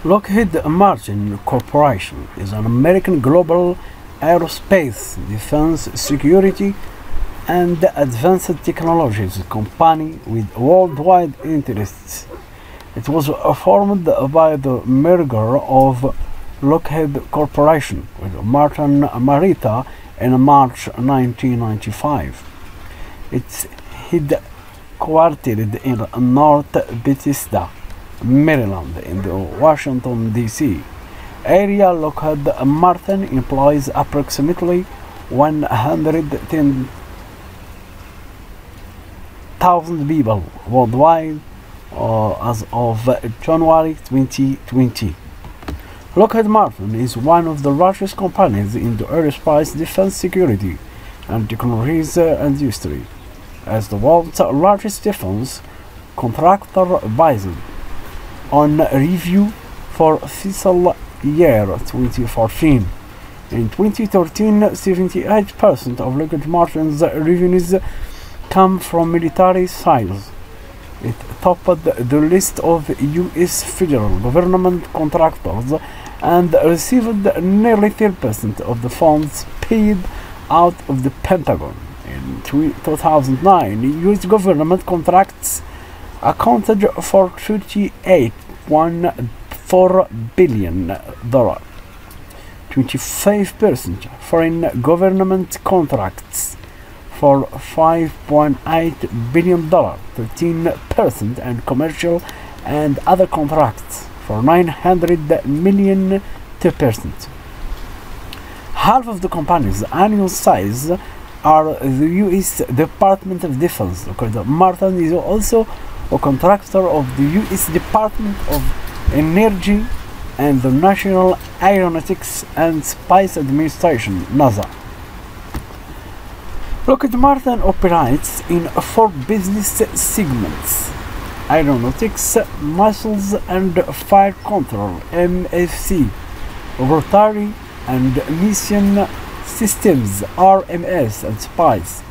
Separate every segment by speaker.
Speaker 1: Lockheed Martin Corporation is an American global aerospace, defense, security, and advanced technologies company with worldwide interests. It was formed by the merger of Lockheed Corporation with Martin Marietta in March 1995. It's headquartered in North Bethesda, Maryland, in the Washington, D.C. area. Lockheed Martin employs approximately 110,000 people worldwide as of January 2020. Lockheed Martin is one of the largest companies in the aerospace, defense, security, and technologies industry. As the world's largest defense contractor based on review for fiscal year 2014. In 2013, 78% of Lockheed Martin's revenues come from military sales. It topped the list of U.S. federal government contractors and received nearly 30% of the funds paid out of the Pentagon. In 2009, U.S. government contracts accounted for $38.4 billion. 25% foreign government contracts for $5.8 billion, 13%, and commercial and other contracts for $900 million, 2%. Half of the company's annual sales are the U.S. Department of Defense. Lockheed Martin is also a contractor of the U.S. Department of Energy and the National Aeronautics and Space Administration, NASA. Lockheed Martin operates in 4 business segments: aeronautics, missiles and fire control (MFC), rotary and mission systems (RMS), and space.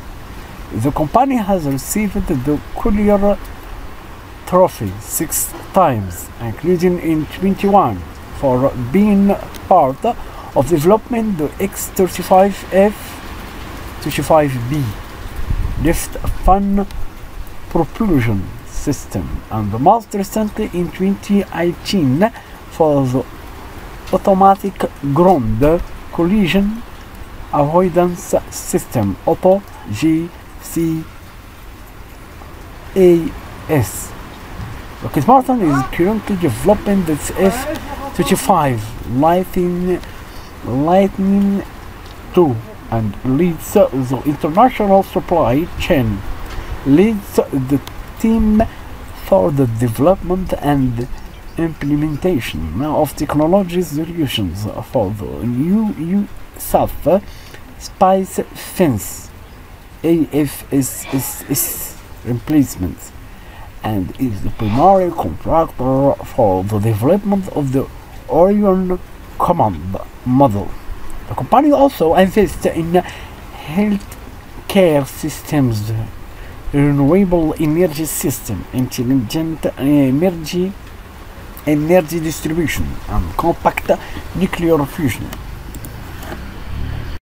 Speaker 1: The company has received the Collier Trophy 6 times, including in 21, for being part of developing the X-35F 35B lift fan propulsion system, and most recently in 2018 for the automatic ground collision avoidance system (AUTO GCAS). Lockheed Martin is currently developing the F-35 Lightning II and leads the international supply chain, leads the team for the development and implementation of technology solutions for the new USAF Space Fence AFSS replacement, and is the primary contractor for the development of the Orion Command model. The company also invests in healthcare systems, renewable energy system, intelligent energy distribution, and compact nuclear fusion.